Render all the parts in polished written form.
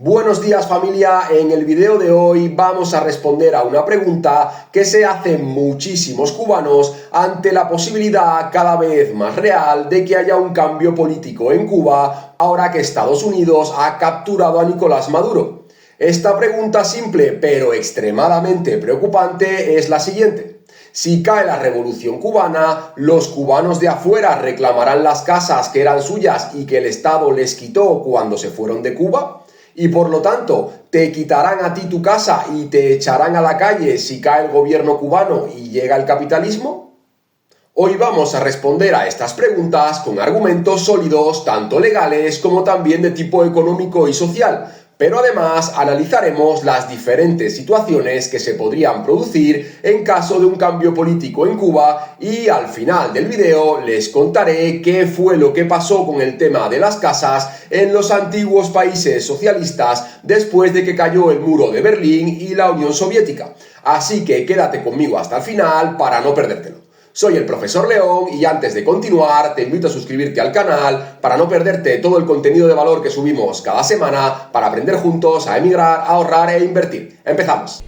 Buenos días familia, en el video de hoy vamos a responder a una pregunta que se hacen muchísimos cubanos ante la posibilidad cada vez más real de que haya un cambio político en Cuba ahora que Estados Unidos ha capturado a Nicolás Maduro. Esta pregunta simple pero extremadamente preocupante es la siguiente. Si cae la revolución cubana, ¿los cubanos de afuera reclamarán las casas que eran suyas y que el Estado les quitó cuando se fueron de Cuba? Y por lo tanto, ¿te quitarán a ti tu casa y te echarán a la calle si cae el gobierno cubano y llega el capitalismo? Hoy vamos a responder a estas preguntas con argumentos sólidos, tanto legales como también de tipo económico y social, pero además analizaremos las diferentes situaciones que se podrían producir en caso de un cambio político en Cuba y al final del video les contaré qué fue lo que pasó con el tema de las casas en los antiguos países socialistas después de que cayó el muro de Berlín y la Unión Soviética. Así que quédate conmigo hasta el final para no perdértelo. Soy el profesor León y antes de continuar te invito a suscribirte al canal para no perderte todo el contenido de valor que subimos cada semana para aprender juntos a emigrar, a ahorrar e invertir. ¡Empezamos!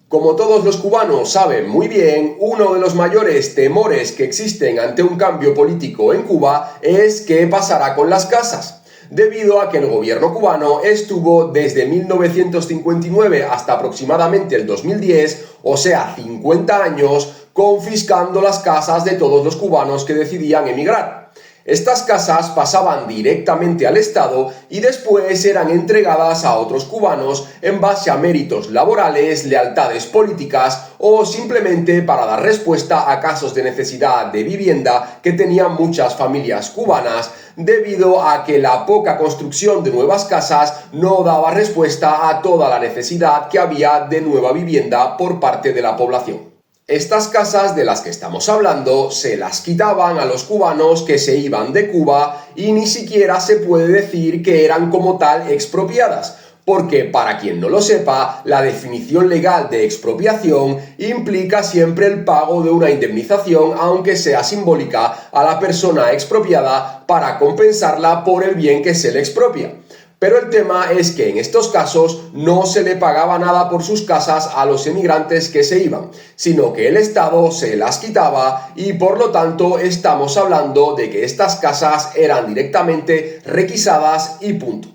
Como todos los cubanos saben muy bien, uno de los mayores temores que existen ante un cambio político en Cuba es qué pasará con las casas, debido a que el gobierno cubano estuvo desde 1959 hasta aproximadamente el 2010, o sea 50 años, confiscando las casas de todos los cubanos que decidían emigrar. Estas casas pasaban directamente al Estado y después eran entregadas a otros cubanos en base a méritos laborales, lealtades políticas o simplemente para dar respuesta a casos de necesidad de vivienda que tenían muchas familias cubanas, debido a que la poca construcción de nuevas casas no daba respuesta a toda la necesidad que había de nueva vivienda por parte de la población. Estas casas de las que estamos hablando se las quitaban a los cubanos que se iban de Cuba y ni siquiera se puede decir que eran como tal expropiadas, porque para quien no lo sepa, la definición legal de expropiación implica siempre el pago de una indemnización, aunque sea simbólica, a la persona expropiada para compensarla por el bien que se le expropia. Pero el tema es que en estos casos no se le pagaba nada por sus casas a los emigrantes que se iban, sino que el Estado se las quitaba y por lo tanto estamos hablando de que estas casas eran directamente requisadas y punto.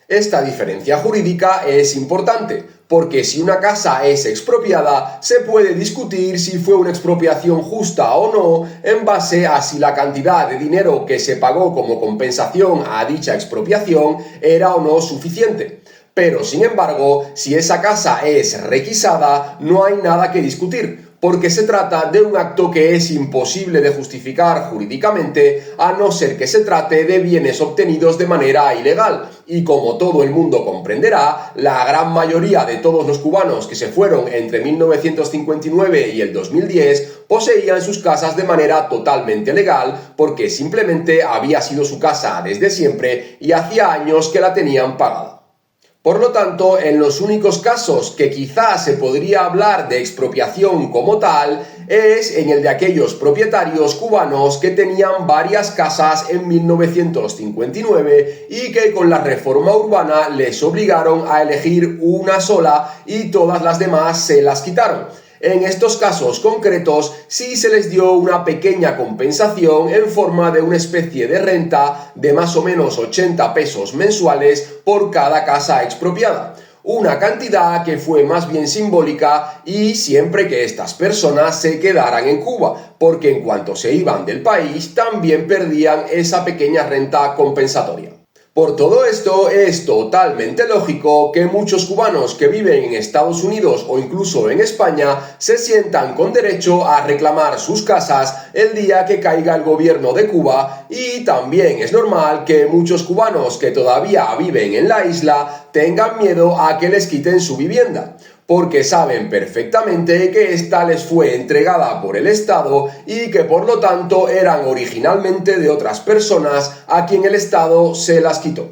Esta diferencia jurídica es importante, porque si una casa es expropiada, se puede discutir si fue una expropiación justa o no en base a si la cantidad de dinero que se pagó como compensación a dicha expropiación era o no suficiente. Pero, sin embargo, si esa casa es requisada, no hay nada que discutir, porque se trata de un acto que es imposible de justificar jurídicamente a no ser que se trate de bienes obtenidos de manera ilegal. Y como todo el mundo comprenderá, la gran mayoría de todos los cubanos que se fueron entre 1959 y el 2010 poseían sus casas de manera totalmente legal porque simplemente había sido su casa desde siempre y hacía años que la tenían pagada. Por lo tanto, en los únicos casos que quizás se podría hablar de expropiación como tal es en el de aquellos propietarios cubanos que tenían varias casas en 1959 y que con la reforma urbana les obligaron a elegir una sola y todas las demás se las quitaron. En estos casos concretos sí se les dio una pequeña compensación en forma de una especie de renta de más o menos 80 pesos mensuales por cada casa expropiada. Una cantidad que fue más bien simbólica y siempre que estas personas se quedaran en Cuba, porque en cuanto se iban del país también perdían esa pequeña renta compensatoria. Por todo esto, es totalmente lógico que muchos cubanos que viven en Estados Unidos o incluso en España se sientan con derecho a reclamar sus casas el día que caiga el gobierno de Cuba, y también es normal que muchos cubanos que todavía viven en la isla tengan miedo a que les quiten su vivienda, porque saben perfectamente que ésta les fue entregada por el Estado y que por lo tanto eran originalmente de otras personas a quien el Estado se las quitó.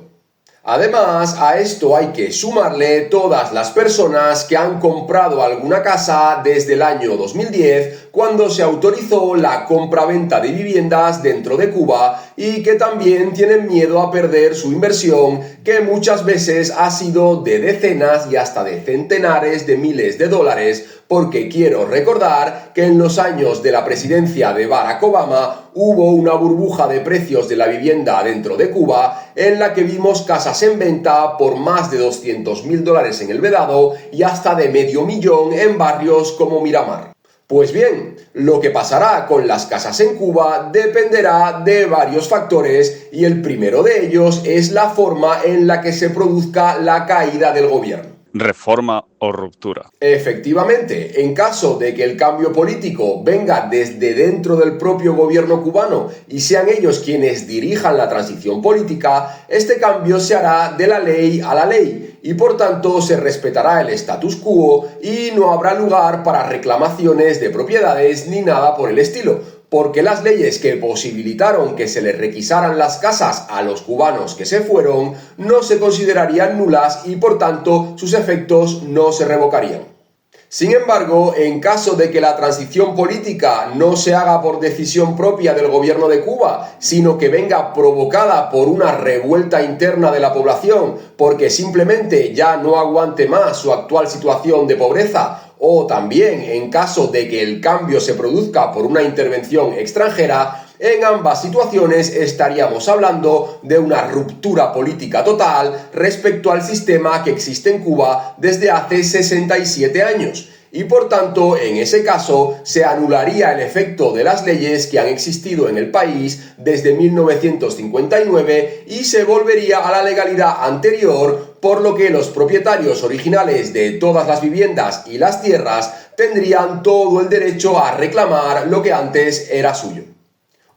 Además, a esto hay que sumarle todas las personas que han comprado alguna casa desde el año 2010, cuando se autorizó la compra-venta de viviendas dentro de Cuba y que también tienen miedo a perder su inversión, que muchas veces ha sido de decenas y hasta de centenares de miles de dólares, porque quiero recordar que en los años de la presidencia de Barack Obama hubo una burbuja de precios de la vivienda dentro de Cuba en la que vimos casas en venta por más de $200.000 en El Vedado y hasta de $500.000 en barrios como Miramar. Pues bien, lo que pasará con las casas en Cuba dependerá de varios factores y el primero de ellos es la forma en la que se produzca la caída del gobierno. Reforma o ruptura. Efectivamente, en caso de que el cambio político venga desde dentro del propio gobierno cubano y sean ellos quienes dirijan la transición política, este cambio se hará de la ley a la ley y por tanto se respetará el status quo y no habrá lugar para reclamaciones de propiedades ni nada por el estilo, porque las leyes que posibilitaron que se les requisaran las casas a los cubanos que se fueron no se considerarían nulas y por tanto sus efectos no se revocarían. Sin embargo, en caso de que la transición política no se haga por decisión propia del gobierno de Cuba, sino que venga provocada por una revuelta interna de la población, porque simplemente ya no aguante más su actual situación de pobreza, o también en caso de que el cambio se produzca por una intervención extranjera, en ambas situaciones estaríamos hablando de una ruptura política total respecto al sistema que existe en Cuba desde hace 67 años. Y por tanto, en ese caso, se anularía el efecto de las leyes que han existido en el país desde 1959 y se volvería a la legalidad anterior, por lo que los propietarios originales de todas las viviendas y las tierras tendrían todo el derecho a reclamar lo que antes era suyo.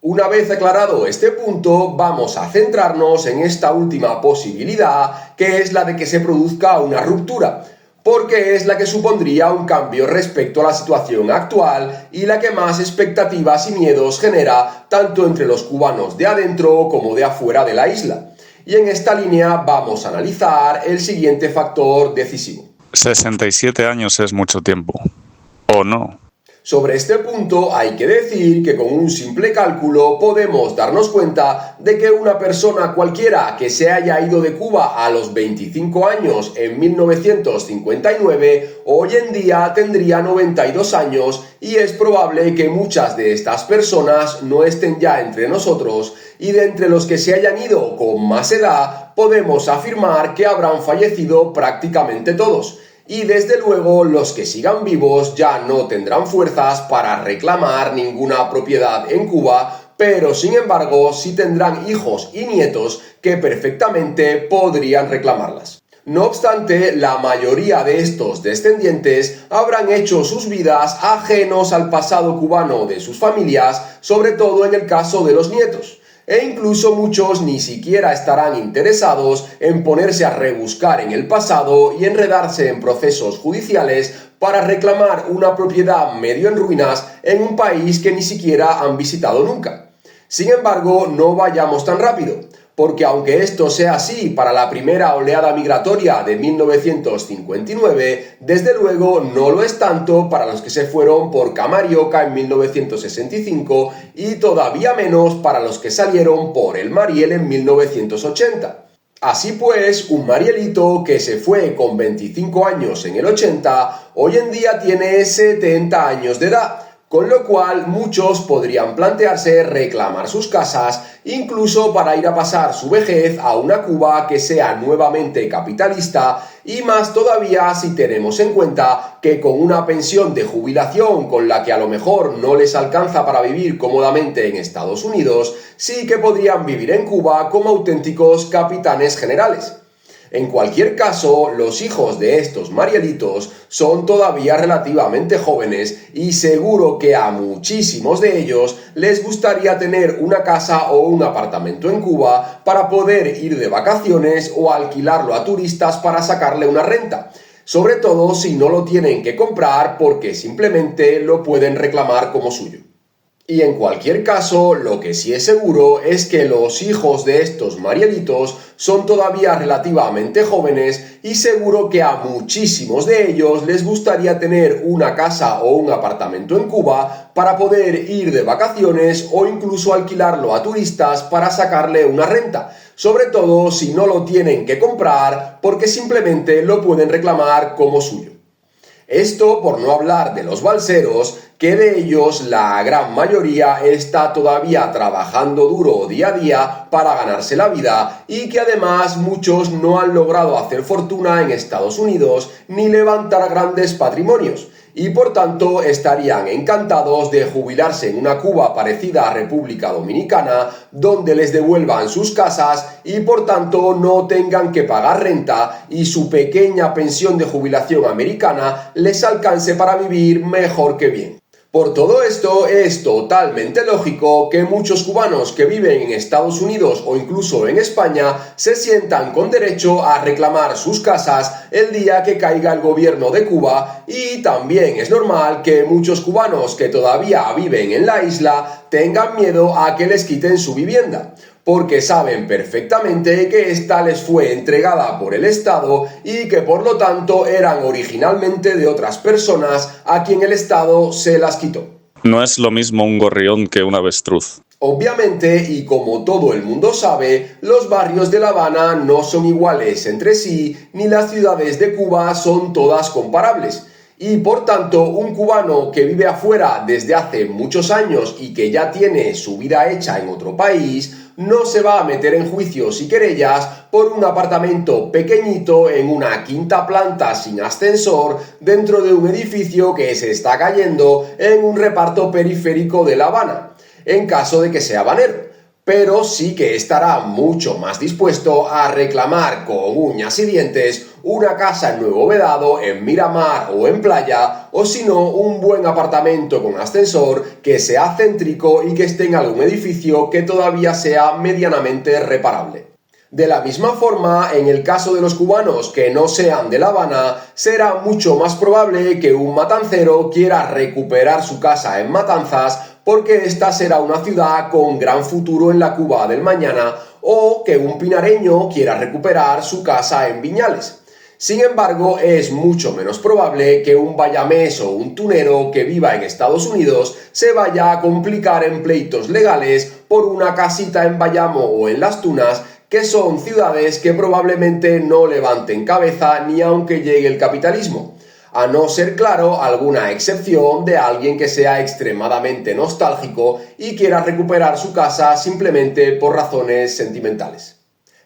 Una vez aclarado este punto, vamos a centrarnos en esta última posibilidad, que es la de que se produzca una ruptura, porque es la que supondría un cambio respecto a la situación actual y la que más expectativas y miedos genera tanto entre los cubanos de adentro como de afuera de la isla. Y en esta línea vamos a analizar el siguiente factor decisivo. 67 años es mucho tiempo, ¿o no? Sobre este punto hay que decir que con un simple cálculo podemos darnos cuenta de que una persona cualquiera que se haya ido de Cuba a los 25 años en 1959, hoy en día tendría 92 años y es probable que muchas de estas personas no estén ya entre nosotros y de entre los que se hayan ido con más edad podemos afirmar que habrán fallecido prácticamente todos. Y desde luego los que sigan vivos ya no tendrán fuerzas para reclamar ninguna propiedad en Cuba, pero sin embargo sí tendrán hijos y nietos que perfectamente podrían reclamarlas. No obstante, la mayoría de estos descendientes habrán hecho sus vidas ajenos al pasado cubano de sus familias, sobre todo en el caso de los nietos. E incluso muchos ni siquiera estarán interesados en ponerse a rebuscar en el pasado y enredarse en procesos judiciales para reclamar una propiedad medio en ruinas en un país que ni siquiera han visitado nunca. Sin embargo, no vayamos tan rápido, porque aunque esto sea así para la primera oleada migratoria de 1959, desde luego no lo es tanto para los que se fueron por Camarioca en 1965 y todavía menos para los que salieron por el Mariel en 1980. Así pues, un marielito que se fue con 25 años en el 80, hoy en día tiene 70 años de edad, con lo cual muchos podrían plantearse reclamar sus casas, incluso para ir a pasar su vejez a una Cuba que sea nuevamente capitalista, y más todavía si tenemos en cuenta que con una pensión de jubilación con la que a lo mejor no les alcanza para vivir cómodamente en Estados Unidos, sí que podrían vivir en Cuba como auténticos capitanes generales. En cualquier caso, los hijos de estos marielitos son todavía relativamente jóvenes y seguro que a muchísimos de ellos les gustaría tener una casa o un apartamento en Cuba para poder ir de vacaciones o alquilarlo a turistas para sacarle una renta, sobre todo si no lo tienen que comprar porque simplemente lo pueden reclamar como suyo. Y en cualquier caso, lo que sí es seguro es que los hijos de estos Marielitos son todavía relativamente jóvenes y seguro que a muchísimos de ellos les gustaría tener una casa o un apartamento en Cuba para poder ir de vacaciones o incluso alquilarlo a turistas para sacarle una renta, sobre todo si no lo tienen que comprar porque simplemente lo pueden reclamar como suyo. Esto por no hablar de los balseros, que de ellos la gran mayoría está todavía trabajando duro día a día para ganarse la vida y que además muchos no han logrado hacer fortuna en Estados Unidos ni levantar grandes patrimonios y por tanto estarían encantados de jubilarse en una Cuba parecida a República Dominicana donde les devuelvan sus casas y por tanto no tengan que pagar renta y su pequeña pensión de jubilación americana les alcance para vivir mejor que bien. Por todo esto, es totalmente lógico que muchos cubanos que viven en Estados Unidos o incluso en España se sientan con derecho a reclamar sus casas el día que caiga el gobierno de Cuba y también es normal que muchos cubanos que todavía viven en la isla tengan miedo a que les quiten su vivienda, porque saben perfectamente que ésta les fue entregada por el Estado y que por lo tanto eran originalmente de otras personas a quien el Estado se las quitó. No es lo mismo un gorrión que un avestruz. Obviamente, y como todo el mundo sabe, los barrios de La Habana no son iguales entre sí, ni las ciudades de Cuba son todas comparables. Y por tanto, un cubano que vive afuera desde hace muchos años y que ya tiene su vida hecha en otro país, no se va a meter en juicios y querellas por un apartamento pequeñito en una quinta planta sin ascensor dentro de un edificio que se está cayendo en un reparto periférico de La Habana, en caso de que sea habanero. Pero sí que estará mucho más dispuesto a reclamar con uñas y dientes una casa en Nuevo Vedado, en Miramar o en Playa, o si no, un buen apartamento con ascensor que sea céntrico y que esté en algún edificio que todavía sea medianamente reparable. De la misma forma, en el caso de los cubanos que no sean de La Habana, será mucho más probable que un matancero quiera recuperar su casa en Matanzas porque esta será una ciudad con gran futuro en la Cuba del mañana, o que un pinareño quiera recuperar su casa en Viñales. Sin embargo, es mucho menos probable que un bayamés o un tunero que viva en Estados Unidos se vaya a complicar en pleitos legales por una casita en Bayamo o en Las Tunas, que son ciudades que probablemente no levanten cabeza ni aunque llegue el capitalismo. A no ser, claro, alguna excepción de alguien que sea extremadamente nostálgico y quiera recuperar su casa simplemente por razones sentimentales.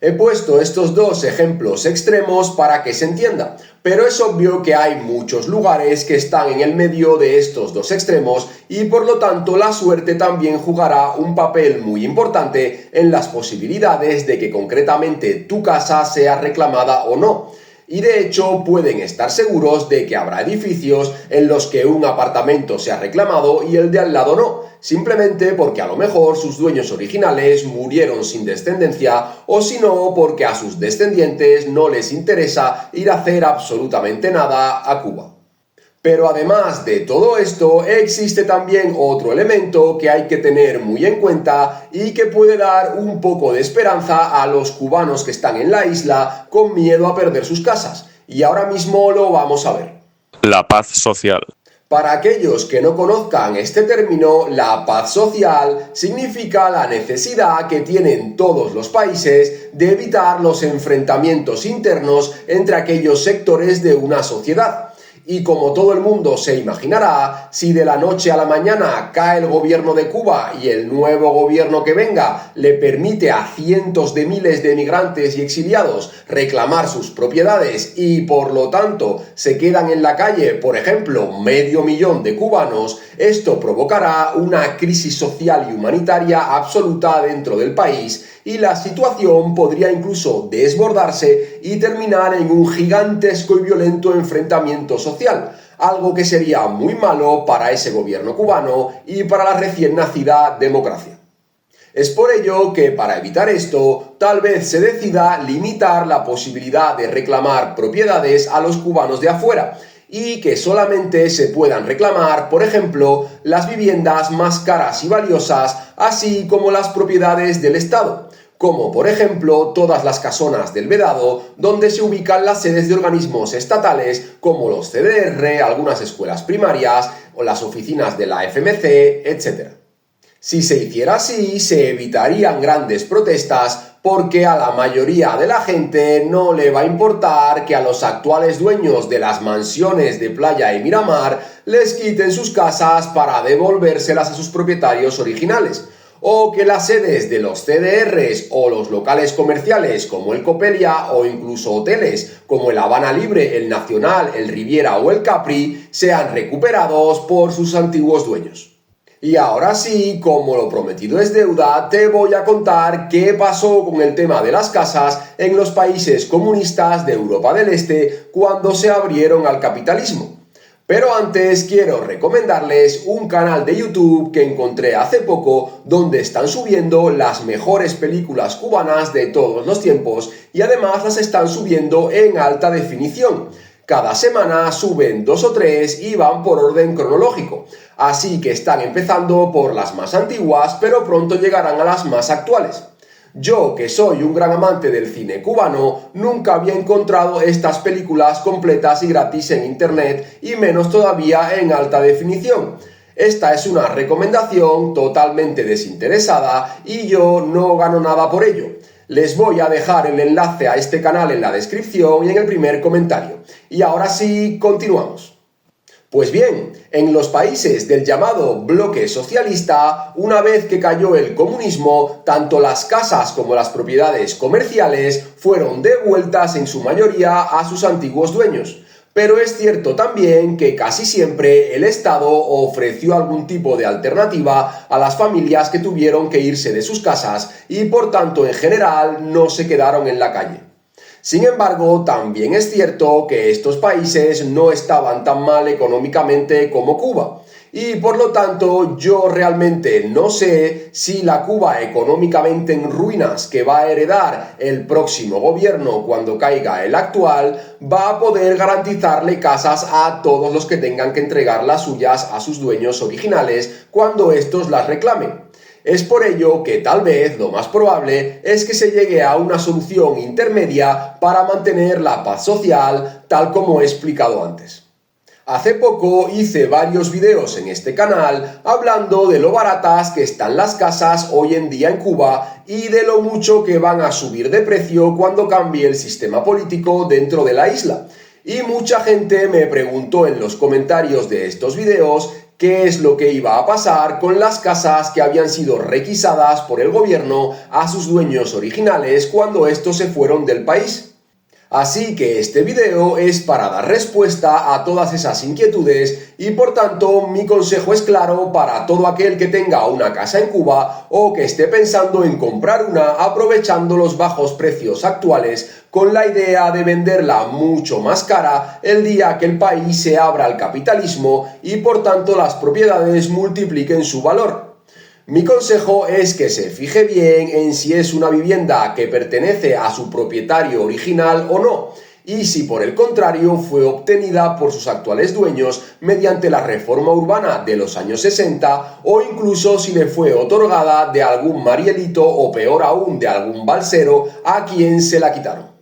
He puesto estos dos ejemplos extremos para que se entienda, pero es obvio que hay muchos lugares que están en el medio de estos dos extremos y por lo tanto la suerte también jugará un papel muy importante en las posibilidades de que concretamente tu casa sea reclamada o no. Y de hecho pueden estar seguros de que habrá edificios en los que un apartamento sea reclamado y el de al lado no, simplemente porque a lo mejor sus dueños originales murieron sin descendencia o si no porque a sus descendientes no les interesa ir a hacer absolutamente nada a Cuba. Pero además de todo esto, existe también otro elemento que hay que tener muy en cuenta y que puede dar un poco de esperanza a los cubanos que están en la isla con miedo a perder sus casas. Y ahora mismo lo vamos a ver. La paz social. Para aquellos que no conozcan este término, la paz social significa la necesidad que tienen todos los países de evitar los enfrentamientos internos entre aquellos sectores de una sociedad. Y como todo el mundo se imaginará, si de la noche a la mañana cae el gobierno de Cuba y el nuevo gobierno que venga le permite a cientos de miles de emigrantes y exiliados reclamar sus propiedades y por lo tanto se quedan en la calle, por ejemplo, 500.000 de cubanos, esto provocará una crisis social y humanitaria absoluta dentro del país y la situación podría incluso desbordarse y terminar en un gigantesco y violento enfrentamiento social, algo que sería muy malo para ese gobierno cubano y para la recién nacida democracia. Es por ello que, para evitar esto, tal vez se decida limitar la posibilidad de reclamar propiedades a los cubanos de afuera, y que solamente se puedan reclamar, por ejemplo, las viviendas más caras y valiosas, así como las propiedades del Estado, como por ejemplo todas las casonas del Vedado, donde se ubican las sedes de organismos estatales como los CDR, algunas escuelas primarias o las oficinas de la FMC, etc. Si se hiciera así, se evitarían grandes protestas porque a la mayoría de la gente no le va a importar que a los actuales dueños de las mansiones de Playa y Miramar les quiten sus casas para devolvérselas a sus propietarios originales, o que las sedes de los CDRs o los locales comerciales como el Copelia o incluso hoteles como el Habana Libre, el Nacional, el Riviera o el Capri sean recuperados por sus antiguos dueños. Y ahora sí, como lo prometido es deuda, te voy a contar qué pasó con el tema de las casas en los países comunistas de Europa del Este cuando se abrieron al capitalismo. Pero antes quiero recomendarles un canal de YouTube que encontré hace poco donde están subiendo las mejores películas cubanas de todos los tiempos y además las están subiendo en alta definición. Cada semana suben 2 o 3 y van por orden cronológico, así que están empezando por las más antiguas, pero pronto llegarán a las más actuales. Yo, que soy un gran amante del cine cubano, nunca había encontrado estas películas completas y gratis en internet y menos todavía en alta definición. Esta es una recomendación totalmente desinteresada y yo no gano nada por ello. Les voy a dejar el enlace a este canal en la descripción y en el primer comentario. Y ahora sí, continuamos. Pues bien, en los países del llamado bloque socialista, una vez que cayó el comunismo, tanto las casas como las propiedades comerciales fueron devueltas en su mayoría a sus antiguos dueños. Pero es cierto también que casi siempre el Estado ofreció algún tipo de alternativa a las familias que tuvieron que irse de sus casas y por tanto en general no se quedaron en la calle. Sin embargo, también es cierto que estos países no estaban tan mal económicamente como Cuba. Y por lo tanto, yo realmente no sé si la Cuba económicamente en ruinas que va a heredar el próximo gobierno cuando caiga el actual, va a poder garantizarle casas a todos los que tengan que entregar las suyas a sus dueños originales cuando estos las reclamen. Es por ello que tal vez lo más probable es que se llegue a una solución intermedia para mantener la paz social, tal como he explicado antes. Hace poco hice varios videos en este canal hablando de lo baratas que están las casas hoy en día en Cuba y de lo mucho que van a subir de precio cuando cambie el sistema político dentro de la isla. Y mucha gente me preguntó en los comentarios de estos videos qué es lo que iba a pasar con las casas que habían sido requisadas por el gobierno a sus dueños originales cuando estos se fueron del país. Así que este video es para dar respuesta a todas esas inquietudes y por tanto mi consejo es claro para todo aquel que tenga una casa en Cuba o que esté pensando en comprar una aprovechando los bajos precios actuales con la idea de venderla mucho más cara el día que el país se abra al capitalismo y por tanto las propiedades multipliquen su valor. Mi consejo es que se fije bien en si es una vivienda que pertenece a su propietario original o no, y si por el contrario fue obtenida por sus actuales dueños mediante la reforma urbana de los años 60 o incluso si le fue otorgada de algún marielito o peor aún de algún balsero a quien se la quitaron.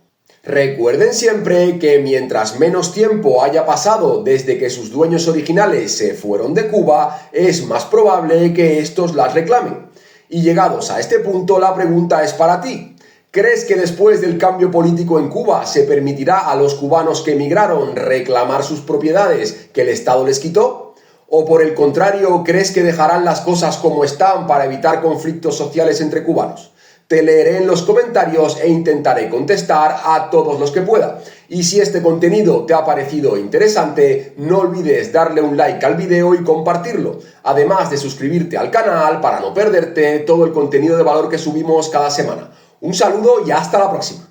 Recuerden siempre que mientras menos tiempo haya pasado desde que sus dueños originales se fueron de Cuba, es más probable que estos las reclamen. Y llegados a este punto, la pregunta es para ti. ¿Crees que después del cambio político en Cuba se permitirá a los cubanos que emigraron reclamar sus propiedades que el Estado les quitó? ¿O por el contrario, crees que dejarán las cosas como están para evitar conflictos sociales entre cubanos? Te leeré en los comentarios e intentaré contestar a todos los que pueda. Y si este contenido te ha parecido interesante, no olvides darle un like al video y compartirlo, además de suscribirte al canal para no perderte todo el contenido de valor que subimos cada semana. Un saludo y hasta la próxima.